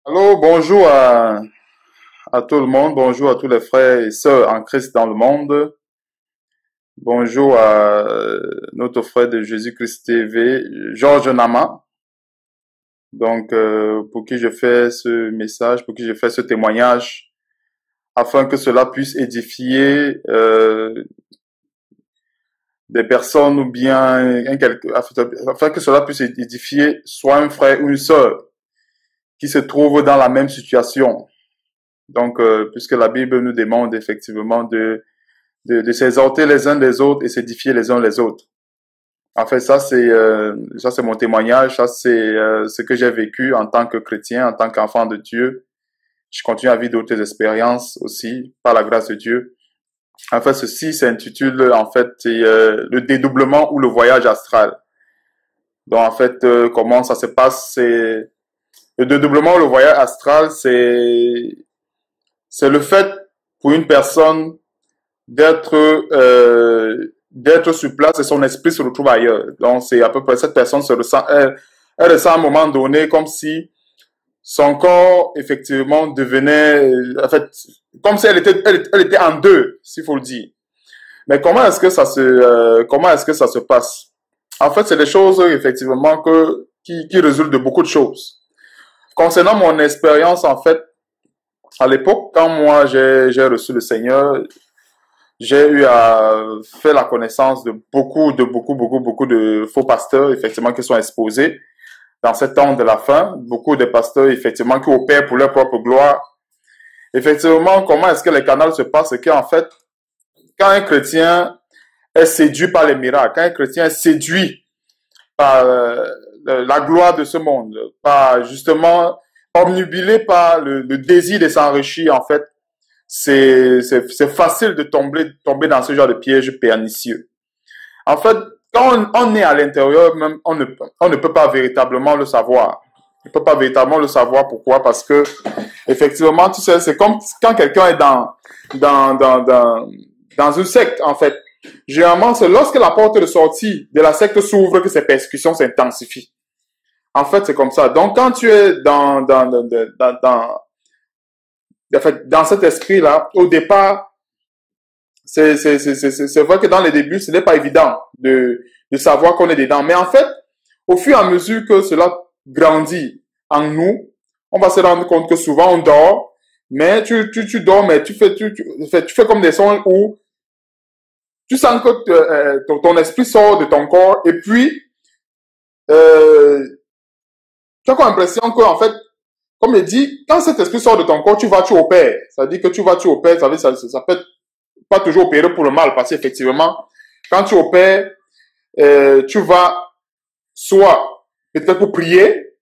Allô, bonjour à tout le monde, bonjour à tous les frères et sœurs en Christ dans le monde. Bonjour à notre frère de Jésus-Christ TV, Georges Nama. Donc, pour qui je fais ce message, pour qui je fais ce témoignage, afin que cela puisse édifier des personnes ou bien afin que cela puisse édifier soit un frère ou une sœur qui se trouve dans la même situation. Donc, puisque la Bible nous demande effectivement de s'exhorter les uns des autres et s'édifier les uns les autres. En fait, ça c'est mon témoignage, ça c'est ce que j'ai vécu en tant que chrétien, en tant qu'enfant de Dieu. Je continue à vivre d'autres expériences aussi par la grâce de Dieu. En fait, ceci s'intitule en fait le dédoublement ou le voyage astral. Donc en fait, comment ça se passe, c'est le dédoublement ou le voyage astral, c'est le fait pour une personne d'être sur place et son esprit se retrouve ailleurs. Donc c'est à peu près cette personne se ressent, elle ressent à un moment donné comme si son corps effectivement devenait, en fait, comme si elle était en deux, s'il faut le dire. Mais comment est-ce que ça se passe? En fait, c'est des choses effectivement qui résultent de beaucoup de choses. Concernant mon expérience, en fait, à l'époque, quand moi j'ai reçu le Seigneur, j'ai eu à faire la connaissance de beaucoup de faux pasteurs, effectivement, qui sont exposés dans ce temps de la fin. Beaucoup de pasteurs, effectivement, qui opèrent pour leur propre gloire. Effectivement, comment est-ce que les canaux se passent? C'est qu'en fait, quand un chrétien est séduit par les miracles, quand un chrétien est séduit par la gloire de ce monde, par justement omnubilé par le désir de s'enrichir, en fait, c'est facile de tomber dans ce genre de piège pernicieux. En fait, quand on est à l'intérieur, même, on ne peut pas véritablement le savoir. On ne peut pas véritablement le savoir. Pourquoi? Parce que, effectivement, tu sais, c'est comme quand quelqu'un est dans une secte, en fait. Généralement, c'est lorsque la porte de sortie de la secte s'ouvre que ces persécutions s'intensifient. En fait, c'est comme ça. Donc, quand tu es en fait, dans cet esprit-là, au départ, c'est vrai que dans les débuts, ce n'est pas évident de savoir qu'on est dedans. Mais en fait, au fur et à mesure que cela grandit en nous, on va se rendre compte que souvent on dort, mais tu dors, mais tu fais comme des sons où tu sens que ton esprit sort de ton corps et puis tu as comme l'impression que, en fait, comme il dit, quand cet esprit sort de ton corps, tu opères. Ça veut dire que tu opères, ça peut être pas toujours opérer pour le mal, parce qu'effectivement, quand tu opères, tu vas soit peut-être pour prier,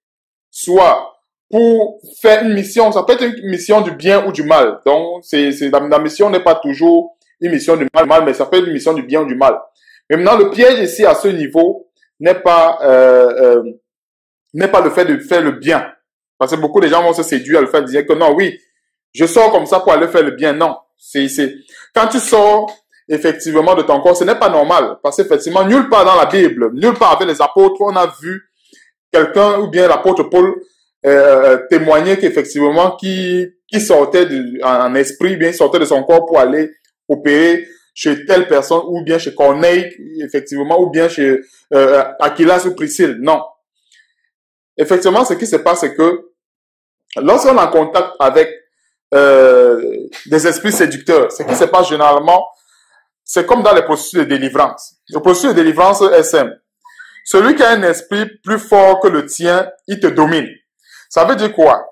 soit pour faire une mission. Ça peut être une mission du bien ou du mal. Donc, la mission n'est pas toujours une mission du mal, mais ça peut être une mission du bien ou du mal. Mais maintenant, le piège ici, à ce niveau, n'est pas le fait de faire le bien. Parce que beaucoup de gens vont se séduire à le faire, dire que non, oui, je sors comme ça pour aller faire le bien. Non. Quand tu sors, effectivement, de ton corps, ce n'est pas normal. Parce qu'effectivement, nulle part dans la Bible, nulle part avec les apôtres, on a vu quelqu'un, ou bien l'apôtre Paul, témoigner qu'effectivement, qui sortait en esprit, bien, sortait de son corps pour aller opérer chez telle personne, ou bien chez Corneille, effectivement, ou bien chez Aquilas ou Priscille. Non. Effectivement, ce qui se passe, c'est que lorsqu'on est en contact avec des esprits séducteurs, ce qui se passe généralement, c'est comme dans les processus de délivrance. Le processus de délivrance est simple. Celui qui a un esprit plus fort que le tien, il te domine. Ça veut dire quoi?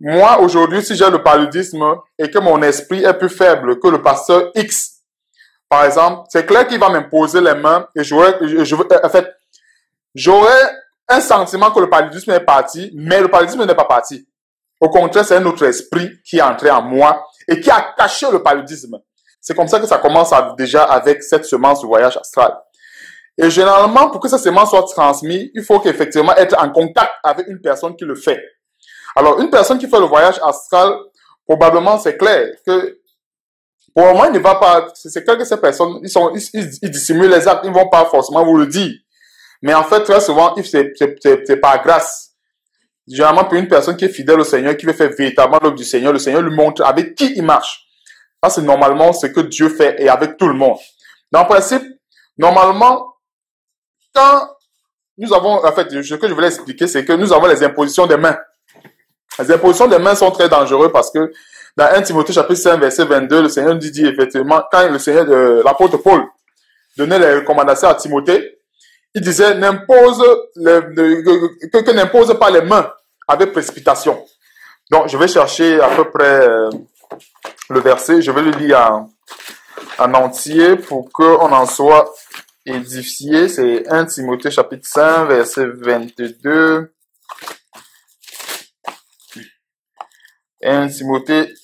Moi, aujourd'hui, si j'ai le paludisme et que mon esprit est plus faible que le pasteur X, par exemple, c'est clair qu'il va m'imposer les mains et j'aurais un sentiment que le paludisme est parti, mais le paludisme n'est pas parti. Au contraire, c'est un autre esprit qui est entré en moi et qui a caché le paludisme. C'est comme ça que ça commence déjà avec cette semence du voyage astral. Et généralement, pour que cette semence soit transmise, il faut qu'effectivement être en contact avec une personne qui le fait. Alors, une personne qui fait le voyage astral, probablement, c'est clair que pour le moment, il ne va pas, c'est clair que ces personnes, ils dissimulent les actes, ils ne vont pas forcément vous le dire. Mais en fait, très souvent, c'est par grâce. Généralement, pour une personne qui est fidèle au Seigneur, qui veut faire véritablement l'œuvre du Seigneur, le Seigneur lui montre avec qui il marche. Ça, c'est normalement ce que Dieu fait et avec tout le monde. Dans le principe, normalement, quand nous avons, en fait, ce que je voulais expliquer, c'est que nous avons les impositions des mains. Les impositions des mains sont très dangereuses parce que dans 1 Timothée chapitre 5, verset 22, le Seigneur nous dit effectivement, quand le Seigneur, l'apôtre Paul donnait les recommandations à Timothée, il disait, que n'impose pas les mains avec précipitation. Donc, je vais chercher à peu près le verset, je vais le lire en entier pour qu'on en soit édifié. C'est 1 Timothée chapitre 5, verset 22. 1 Timothée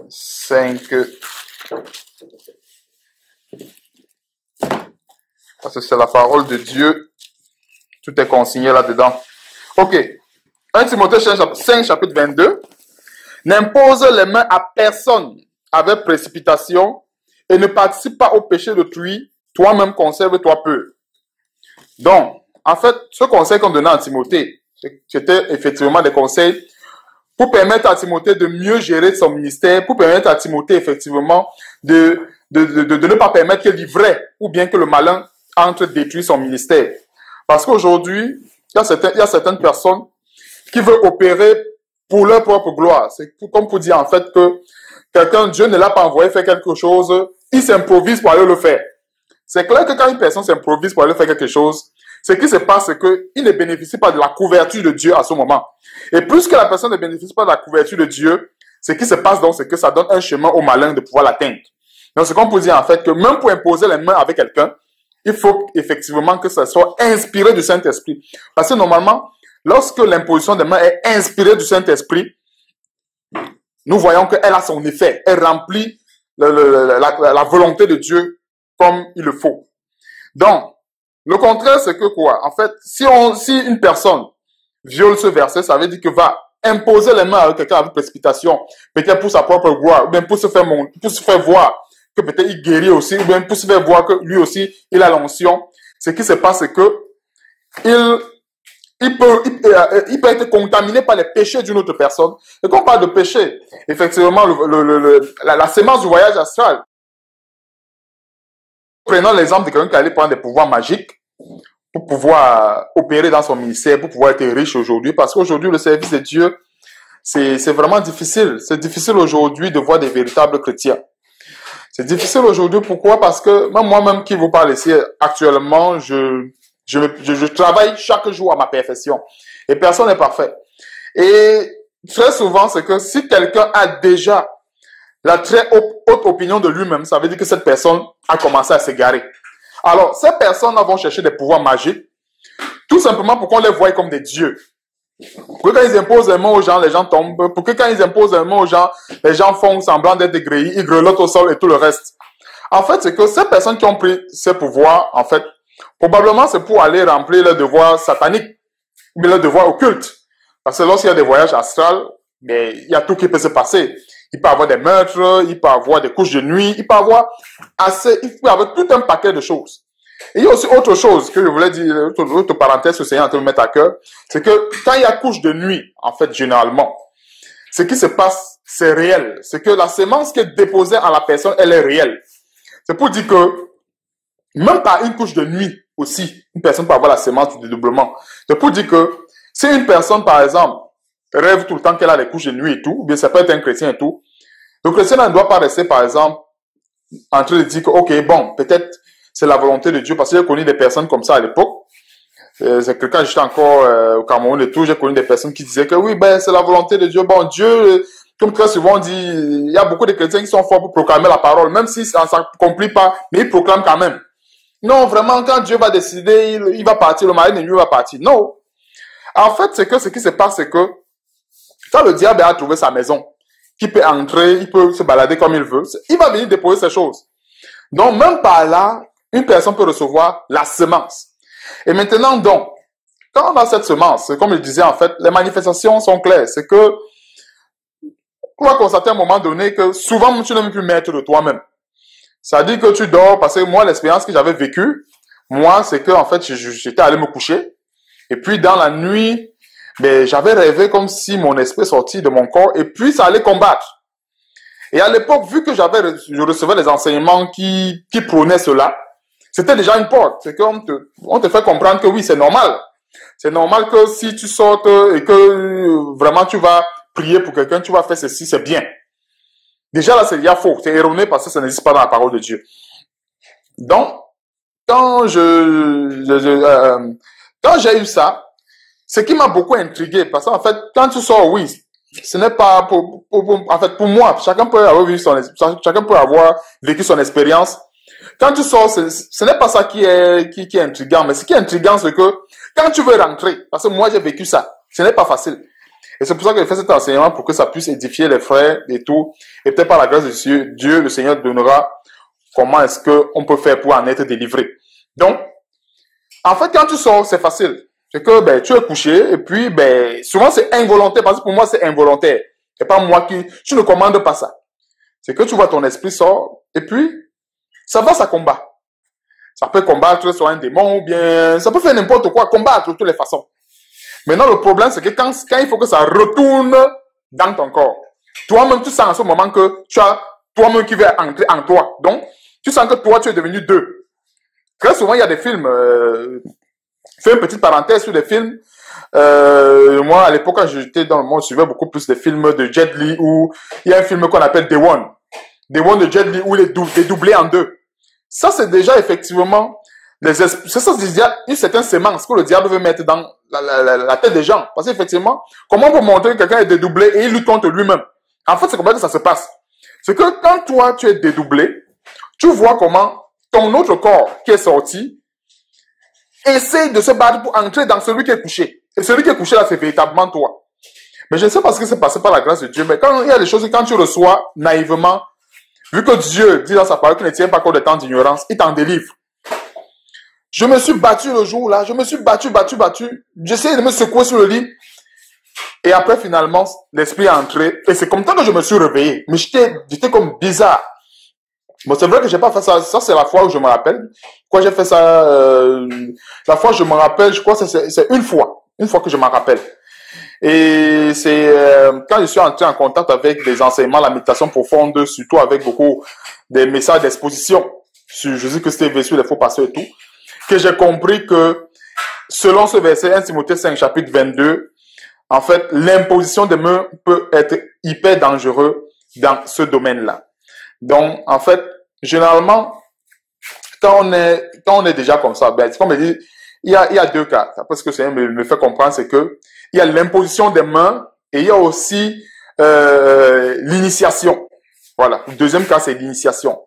5. Parce que c'est la parole de Dieu. Tout est consigné là-dedans. Ok. 1 Timothée 5, chapitre 22. N'impose les mains à personne avec précipitation et ne participe pas au péché d'autrui. Toi-même conserve-toi peu. Donc, en fait, ce conseil qu'on donnait à Timothée, c'était effectivement des conseils pour permettre à Timothée de mieux gérer son ministère, pour permettre à Timothée effectivement de ne pas permettre que l'ivraie ou bien que le malin entre détruire son ministère. Parce qu'aujourd'hui, il y a certaines personnes qui veulent opérer pour leur propre gloire. C'est comme pour dire en fait que quelqu'un, Dieu ne l'a pas envoyé faire quelque chose, il s'improvise pour aller le faire. C'est clair que quand une personne s'improvise pour aller faire quelque chose, ce qui se passe, c'est qu'il ne bénéficie pas de la couverture de Dieu à ce moment. Et plus que la personne ne bénéficie pas de la couverture de Dieu, ce qui se passe donc, c'est que ça donne un chemin au malin de pouvoir l'atteindre. Donc, c'est comme pour dire en fait que même pour imposer les mains avec quelqu'un, il faut effectivement que ça soit inspiré du Saint-Esprit. Parce que normalement, lorsque l'imposition des mains est inspirée du Saint-Esprit, nous voyons qu'elle a son effet. Elle remplit la volonté de Dieu comme il le faut. Donc, le contraire, c'est que quoi? En fait, si une personne viole ce verset, ça veut dire que va imposer les mains à quelqu'un avec précipitation, peut-être pour sa propre gloire, ou bien pour se faire voir que peut-être il guérit aussi, ou bien pour se faire voir que lui aussi, il a l'onction. Ce qui se passe, c'est que il peut être contaminé par les péchés d'une autre personne. Et quand on parle de péché, effectivement, la sémence du voyage astral, prenons l'exemple de quelqu'un qui allait prendre des pouvoirs magiques pour pouvoir opérer dans son ministère, pour pouvoir être riche aujourd'hui. Parce qu'aujourd'hui, le service de Dieu, c'est vraiment difficile. C'est difficile aujourd'hui de voir des véritables chrétiens. C'est difficile aujourd'hui. Pourquoi? Parce que même moi-même qui vous parle ici actuellement, je travaille chaque jour à ma perfection. Et personne n'est parfait. Et très souvent, c'est que si quelqu'un a déjà la très haute opinion de lui-même, ça veut dire que cette personne a commencé à s'égarer. Alors, ces personnes vont chercher des pouvoirs magiques, tout simplement pour qu'on les voie comme des dieux. Pour que quand ils imposent un mot aux gens, les gens tombent. Pour que quand ils imposent un mot aux gens, les gens font semblant d'être des grilles, ils grelottent au sol et tout le reste. En fait, c'est que ces personnes qui ont pris ces pouvoirs, en fait, probablement c'est pour aller remplir leurs devoirs sataniques, ou bien leurs devoirs occultes. Parce que lorsqu'il y a des voyages astrales, mais il y a tout qui peut se passer. Il peut y avoir des meurtres, il peut y avoir des couches de nuit, il peut y avoir tout un paquet de choses. Et il y a aussi autre chose que je voulais dire, autre parenthèse que le Seigneur est en train de mettre à cœur, c'est que quand il y a couche de nuit, en fait, généralement, ce qui se passe, c'est réel. C'est que la sémence qui est déposée en la personne, elle est réelle. C'est pour dire que, même par une couche de nuit aussi, une personne peut avoir la sémence du dédoublement. C'est pour dire que, si une personne, par exemple, rêve tout le temps qu'elle a des couches de nuit et tout, ou bien ça peut être un chrétien et tout, le chrétien ne doit pas rester, par exemple, en train de dire que, ok, bon, peut-être c'est la volonté de Dieu, parce que j'ai connu des personnes comme ça à l'époque. C'est que quand j'étais encore au Cameroun et tout, j'ai connu des personnes qui disaient que oui, ben c'est la volonté de Dieu. Bon, Dieu, comme très souvent on dit, il y a beaucoup de chrétiens qui sont forts pour proclamer la parole, même si ça ne s'accomplit pas, mais ils proclament quand même. Non, vraiment, quand Dieu va décider, il va partir, le mari de nuit va partir. Non. En fait, c'est que ce qui se passe, c'est que quand le diable a trouvé sa maison, qui peut entrer, il peut se balader comme il veut, il va venir déposer ces choses. Donc, même par là, une personne peut recevoir la semence. Et maintenant, donc, quand on a cette semence, comme je disais, en fait, les manifestations sont claires. C'est que, on va constater à un moment donné que souvent, tu n'es même plus maître de toi-même. Ça dit que tu dors, parce que moi, l'expérience que j'avais vécue, moi, c'est que, en fait, j'étais allé me coucher. Et puis, dans la nuit, Mais j'avais rêvé comme si mon esprit sortit de mon corps et puis ça allait combattre. Et à l'époque, vu que je recevais les enseignements qui prônaient cela, c'était déjà une porte. C'est qu'on on te fait comprendre que oui, c'est normal. C'est normal que si tu sortes et que vraiment tu vas prier pour quelqu'un, tu vas faire ceci, c'est bien. Déjà là, c'est déjà faux. C'est erroné parce que ça n'existe pas dans la parole de Dieu. Donc, quand quand j'ai eu ça, ce qui m'a beaucoup intrigué, parce qu'en fait, quand tu sors, oui, ce n'est pas en fait, pour moi, chacun peut avoir chacun peut avoir vécu son expérience. Quand tu sors, ce n'est pas ça qui est intriguant, mais ce qui est intriguant, c'est que quand tu veux rentrer, parce que moi j'ai vécu ça, ce n'est pas facile. Et c'est pour ça que j'ai fait cet enseignement, pour que ça puisse édifier les frères et tout. Et peut-être par la grâce de Dieu, le Seigneur donnera comment est-ce qu'on peut faire pour en être délivré. Donc, en fait, quand tu sors, c'est facile. C'est que ben, tu es couché et puis ben, souvent c'est involontaire, parce que pour moi c'est involontaire. C'est pas moi tu ne commandes pas ça. C'est que tu vois ton esprit sort et puis ça va, ça combat. Ça peut combattre soit un démon ou bien ça peut faire n'importe quoi, combattre de toutes les façons. Maintenant le problème c'est que quand il faut que ça retourne dans ton corps, toi-même tu sens en ce moment que tu as toi-même qui veut entrer en toi. Donc tu sens que toi tu es devenu deux. Très souvent il y a des films, fais une petite parenthèse sur des films. Moi, à l'époque, quand j'étais dans le monde, je suivais beaucoup plus des films de Jet Li où il y a un film qu'on appelle The One. The One de Jet Li où il est doublé en deux. Ça, c'est déjà effectivement ça, c'est déjà une certaine sémence que le diable veut mettre dans la tête des gens. Parce qu'effectivement, comment on peut montrer que quelqu'un est dédoublé et il lutte contre lui-même? En fait, c'est comme ça que ça se passe. C'est que quand toi, tu es dédoublé, tu vois comment ton autre corps qui est sorti essaye de se battre pour entrer dans celui qui est couché. Et celui qui est couché là, c'est véritablement toi. Mais je ne sais pas ce qui s'est passé par la grâce de Dieu, mais quand il y a des choses, quand tu reçois naïvement, vu que Dieu dit dans sa parole qu'il ne tient pas compte des temps d'ignorance, il t'en délivre. Je me suis battu le jour là, je me suis battu. J'essayais de me secouer sur le lit. Et après, finalement, l'esprit est entré. Et c'est comme ça que je me suis réveillé. Mais j'étais comme bizarre. Bon, c'est vrai que j'ai pas fait ça. Ça, c'est la fois où je me rappelle. Pourquoi j'ai fait ça, la fois où je me rappelle, je crois que c'est une fois que je m'en rappelle. Et c'est quand je suis entré en contact avec des enseignements, la méditation profonde, surtout avec beaucoup des messages d'exposition sur Jésus-Christ et sur les faux pasteurs et tout, que j'ai compris que selon ce verset 1 Timothée 5 chapitre 22, en fait, l'imposition des mains peut être hyper dangereux dans ce domaine-là. Donc, en fait, généralement, quand on est déjà comme ça, ben, comme je dis, il y a deux cas. Parce que le Seigneur me fait comprendre, c'est que il y a l'imposition des mains et il y a aussi l'initiation. Voilà. Le deuxième cas, c'est l'initiation.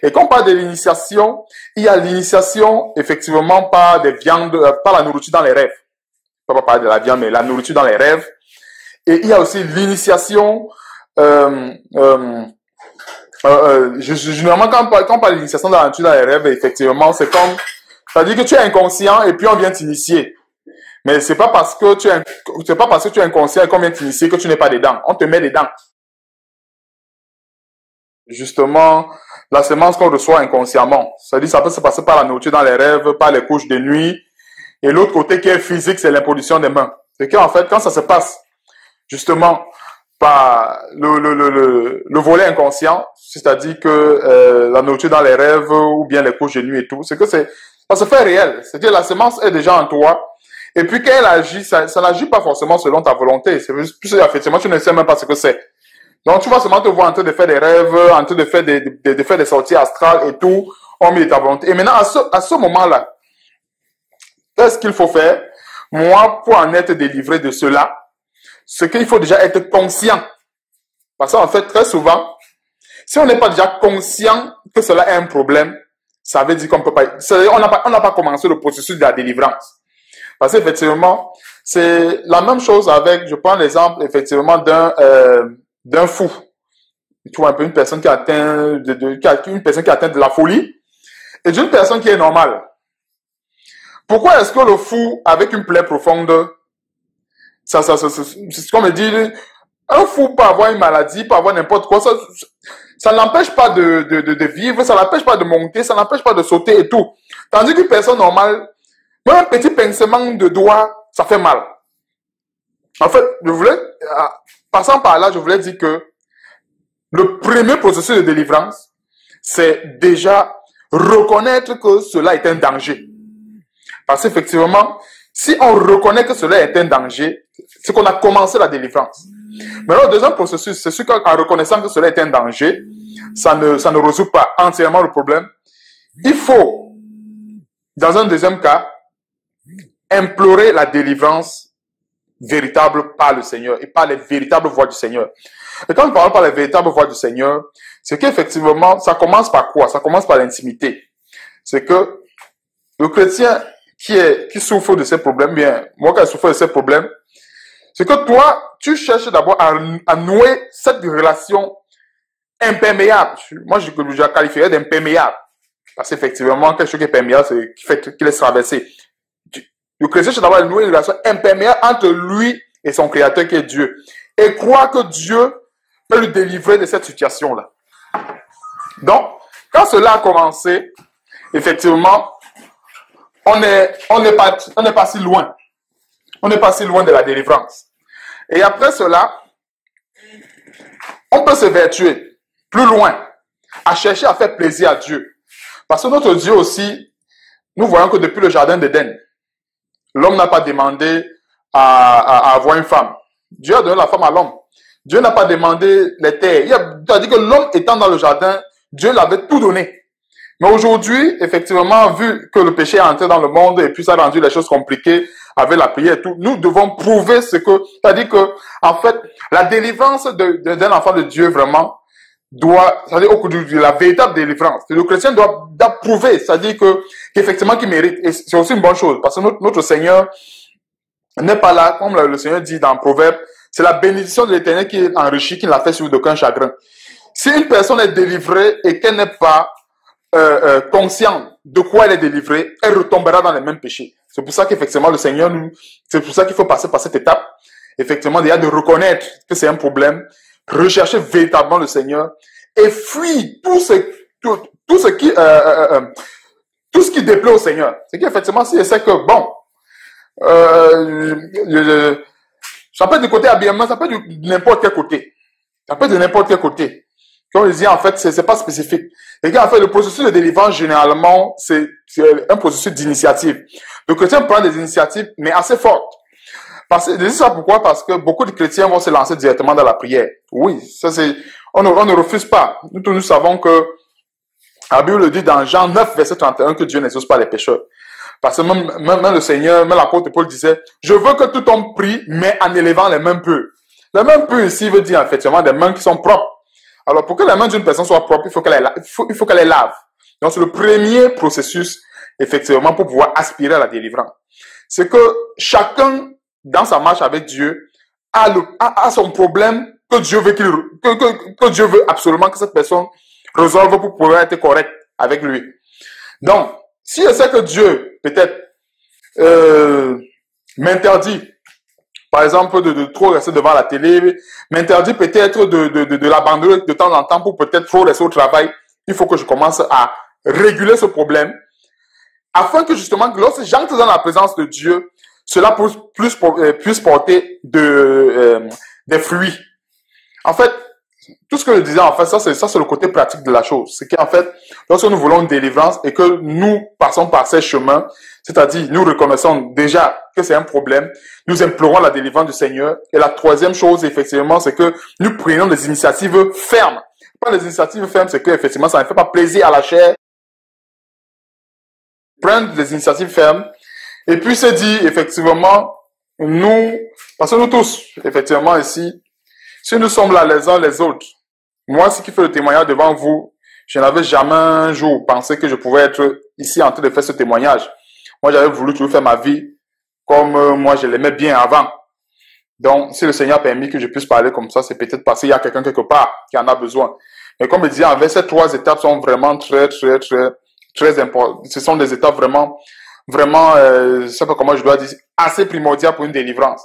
Et quand on parle de l'initiation, il y a l'initiation, effectivement, par des viandes, par la nourriture dans les rêves. On va pas parler de la viande, mais la nourriture dans les rêves. Et il y a aussi l'initiation, généralement, quand on parle d'initiation dans la nature, dans les rêves, effectivement, c'est comme, c'est-à-dire que tu es inconscient et puis on vient t'initier. Mais c'est pas parce que tu es inconscient et qu'on vient t'initier que tu n'es pas dedans. On te met dedans. Justement, la semence qu'on reçoit inconsciemment. C'est-à-dire, ça peut se passer par la nourriture dans les rêves, par les couches de nuit. Et l'autre côté qui est physique, c'est l'imposition des mains. C'est qu'en fait, quand ça se passe, justement, par le volet inconscient, c'est-à-dire que la nourriture dans les rêves ou bien les couches de nuit et tout, c'est que ça se fait réel. C'est-à-dire la semence est déjà en toi. Et puis quand elle agit, ça n'agit pas forcément selon ta volonté. C'est plus effectivement, tu ne sais même pas ce que c'est. Donc tu vas seulement te voir en train de faire des rêves, en train de faire des sorties astrales et tout, hormis de ta volonté. Et maintenant, à ce moment-là, qu'est-ce qu'il faut faire? Moi, pour en être délivré de cela, c'est qu'il faut déjà être conscient. Parce qu'en fait, très souvent, si on n'est pas déjà conscient que cela est un problème, ça veut dire qu'on peut pas, on n'a pas commencé le processus de la délivrance. Parce qu'effectivement, c'est la même chose avec, je prends l'exemple, effectivement, d'un fou. Tu vois un peu une personne qui atteint de la folie et d'une personne qui est normale. Pourquoi est-ce que le fou, avec une plaie profonde, c'est comme dire, un fou peut avoir une maladie, peut avoir n'importe quoi, ça n'empêche pas de vivre, ça n'empêche pas de monter, ça n'empêche pas de sauter et tout. Tandis qu'une personne normale, même un petit pincement de doigt, ça fait mal. En fait, passant par là, je voulais dire que le premier processus de délivrance, c'est déjà reconnaître que cela est un danger. Parce qu'effectivement, si on reconnaît que cela est un danger, c'est qu'on a commencé la délivrance. Mais le deuxième processus, c'est sûr qu'en reconnaissant que cela est un danger, ça ne résout pas entièrement le problème. Il faut, dans un deuxième cas, implorer la délivrance véritable par le Seigneur et par les véritables voies du Seigneur. Et quand nous parlons par les véritables voies du Seigneur, c'est qu'effectivement, ça commence par quoi? Ça commence par l'intimité. C'est que le chrétien qui souffre de ces problèmes, bien, moi qui souffre de ces problèmes, c'est que toi, tu cherches d'abord à nouer cette relation imperméable. Moi, je la qualifierais d'imperméable. Parce qu'effectivement, quelque chose qui est perméable, c'est qui fait qu'il laisse traverser. Le chrétien cherche d'abord à nouer une relation imperméable entre lui et son créateur qui est Dieu. Et croire que Dieu peut le délivrer de cette situation-là. Donc, quand cela a commencé, effectivement, on n'est pas si loin. On n'est pas si loin de la délivrance. Et après cela, on peut se vertuer plus loin, à chercher à faire plaisir à Dieu. Parce que notre Dieu aussi, nous voyons que depuis le jardin d'Éden, l'homme n'a pas demandé à avoir une femme. Dieu a donné la femme à l'homme. Dieu n'a pas demandé les terres. Il a dit que l'homme étant dans le jardin, Dieu l'avait tout donné. Mais aujourd'hui, effectivement, vu que le péché est entré dans le monde et puis ça a rendu les choses compliquées avec la prière et tout, nous devons prouver ce que, c'est-à-dire que, en fait, la délivrance d'un enfant de Dieu vraiment c'est-à-dire au cours de la véritable délivrance. Le chrétien doit prouver, c'est-à-dire qu'effectivement qu'il mérite. Et c'est aussi une bonne chose parce que notre Seigneur n'est pas là, comme le Seigneur dit dans Proverbe, c'est la bénédiction de l'Éternel qui enrichit, qui ne la fait sur d'aucun chagrin. Si une personne est délivrée et qu'elle n'est pas consciente de quoi elle est délivrée, elle retombera dans les mêmes péchés. C'est pour ça qu'effectivement le Seigneur c'est pour ça qu'il faut passer par cette étape. Effectivement, déjà de reconnaître que c'est un problème, rechercher véritablement le Seigneur et fuir tout ce qui déplaît au Seigneur. C'est qu'effectivement, si je sais que bon, ça peut être du côté habillement, ça peut être de n'importe quel côté. Ça peut être de n'importe quel côté. Comme je disais, en fait, c'est pas spécifique. Et quand en fait, le processus de délivrance, généralement, c'est un processus d'initiative. Le chrétien prend des initiatives, mais assez fortes. Je dis ça pourquoi? Parce que beaucoup de chrétiens vont se lancer directement dans la prière. Oui, ça c'est, on ne refuse pas. Nous savons que, la Bible dit dans Jean 9, verset 31, que Dieu n'exauce pas les pécheurs. Parce que même le Seigneur, même l'apôtre Paul disait, je veux que tout homme prie, mais en élevant les mains pures. Les mains pures ici veut dire effectivement des mains qui sont propres. Alors, pour que les mains d'une personne soient propres, il faut qu'elle les lave. Donc, c'est le premier processus, effectivement, pour pouvoir aspirer à la délivrance. C'est que chacun, dans sa marche avec Dieu, a son problème que Dieu veut que Dieu veut absolument que cette personne résolve pour pouvoir être correct avec lui. Donc, si je sais que Dieu, peut-être, m'interdit, par exemple, de trop rester devant la télé, m'interdit peut-être de l'abandonner de temps en temps pour peut-être trop rester au travail, il faut que je commence à réguler ce problème, afin que justement, lorsque j'entre dans la présence de Dieu, cela puisse porter des fruits. En fait, tout ce que je disais, en fait, ça c'est le côté pratique de la chose. C'est qu'en fait, lorsque nous voulons une délivrance et que nous passons par ces chemins, c'est-à-dire nous reconnaissons déjà que c'est un problème, nous implorons la délivrance du Seigneur. Et la troisième chose, effectivement, c'est que nous prenons des initiatives fermes. Pas des initiatives fermes, c'est que effectivement, ça ne fait pas plaisir à la chair. Prendre des initiatives fermes. Et puis c'est dit, effectivement, parce que nous tous, effectivement, ici, si nous sommes là les uns les autres, moi, ce qui fait le témoignage devant vous, je n'avais jamais un jour pensé que je pouvais être ici en train de faire ce témoignage. Moi, j'avais voulu toujours faire ma vie comme moi, je l'aimais bien avant. Donc, si le Seigneur a permis que je puisse parler comme ça, c'est peut-être parce qu'il y a quelqu'un quelque part qui en a besoin. Mais comme je disais, en fait, ces trois étapes sont vraiment très importantes. Ce sont des étapes vraiment, je sais pas comment je dois dire, assez primordiales pour une délivrance.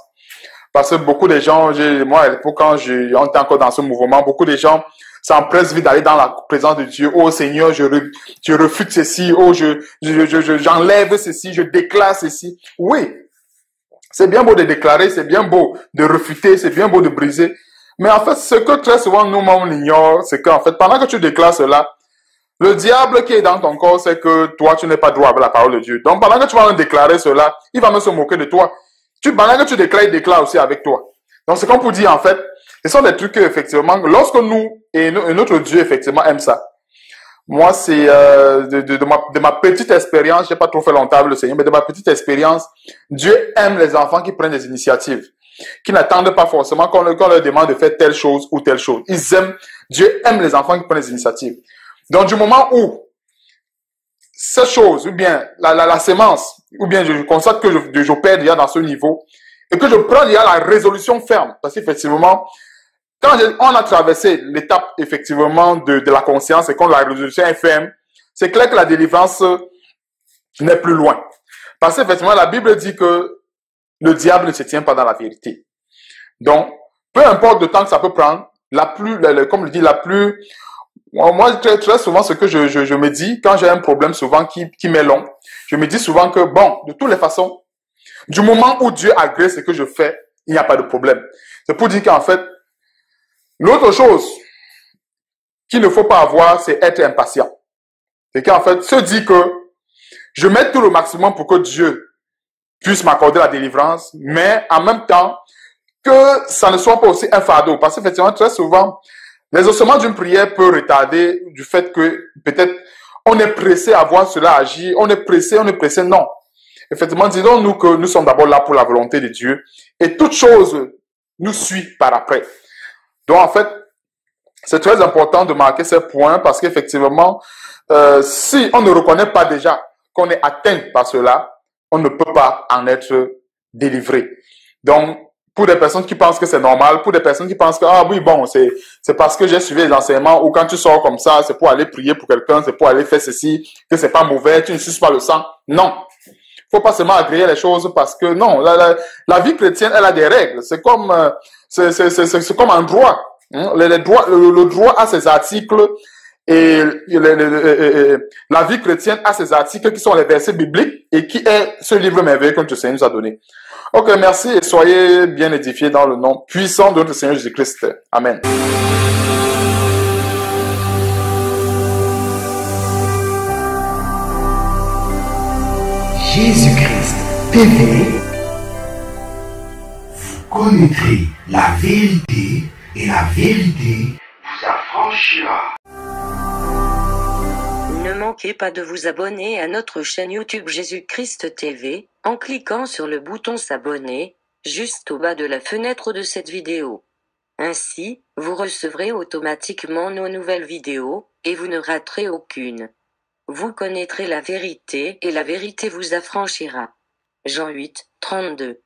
Parce que beaucoup de gens, moi, à l'époque, quand on était encore dans ce mouvement, beaucoup de gens s'empressent vite d'aller dans la présence de Dieu. Oh Seigneur, je refute ceci. Oh, j'enlève ceci, je déclare ceci. Oui, C'est bien beau de déclarer, c'est bien beau de refuter, c'est bien beau de briser. Mais en fait, ce que très souvent nous-mêmes on ignore, c'est qu'en fait, pendant que tu déclares cela, le diable qui est dans ton corps, c'est que toi, tu n'es pas droit avec la parole de Dieu. Donc, pendant que tu vas déclarer cela, il va même se moquer de toi. Pendant que tu déclares, il déclare aussi avec toi. Donc, c'est comme pour dire, en fait, ce sont des trucs que, effectivement, lorsque nous, et notre Dieu, effectivement, aime ça. Moi, c'est de ma petite expérience, j'ai pas trop fait longtemps avec le Seigneur, mais de ma petite expérience, Dieu aime les enfants qui prennent des initiatives, qui n'attendent pas forcément qu'on leur demande de faire telle chose ou telle chose. Dieu aime les enfants qui prennent des initiatives. Donc, du moment où cette chose, ou bien la sémence, ou bien je constate que j'opère déjà dans ce niveau, et que je prends déjà la résolution ferme, parce qu'effectivement, quand on a traversé l'étape, effectivement, de la conscience et quand la résolution est ferme, c'est clair que la délivrance n'est plus loin. Parce qu'effectivement, la Bible dit que le diable ne se tient pas dans la vérité. Donc, peu importe le temps que ça peut prendre, comme je dis, moi, très souvent, ce que je me dis, quand j'ai un problème souvent qui m'est long, je me dis souvent que, bon, de toutes les façons, du moment où Dieu agrée ce que je fais, il n'y a pas de problème. C'est pour dire qu'en fait, l'autre chose qu'il ne faut pas avoir, c'est être impatient. C'est qu'en fait, se dit que je mets tout le maximum pour que Dieu puisse m'accorder la délivrance, mais en même temps, que ça ne soit pas aussi un fardeau. Parce qu'effectivement, très souvent, l'exaucement d'une prière peut retarder du fait que peut-être on est pressé à voir cela agir, on est pressé, non. Effectivement, disons-nous que nous sommes d'abord là pour la volonté de Dieu et toute chose nous suit par après. Donc, en fait, c'est très important de marquer ces points parce qu'effectivement, si on ne reconnaît pas déjà qu'on est atteint par cela, on ne peut pas en être délivré. Donc, pour des personnes qui pensent que c'est normal, pour des personnes qui pensent que, ah oui, bon, c'est parce que j'ai suivi les enseignements ou quand tu sors comme ça, c'est pour aller prier pour quelqu'un, c'est pour aller faire ceci, que c'est pas mauvais, tu ne suces pas le sang. Non. Faut pas seulement agréer les choses parce que non, la vie chrétienne, elle a des règles. C'est comme un droit. Hein? Le droit a ses articles et la vie chrétienne a ses articles qui sont les versets bibliques et qui est ce livre merveilleux que notre Seigneur nous a donné. Ok, merci et soyez bien édifiés dans le nom puissant de notre Seigneur Jésus-Christ. Amen. Jésus-Christ TV, vous connaîtrez la vérité et la vérité vous affranchira. Ne manquez pas de vous abonner à notre chaîne YouTube Jésus-Christ TV, en cliquant sur le bouton s'abonner, juste au bas de la fenêtre de cette vidéo. Ainsi, vous recevrez automatiquement nos nouvelles vidéos, et vous ne raterez aucune. Vous connaîtrez la vérité et la vérité vous affranchira. Jean 8, 32.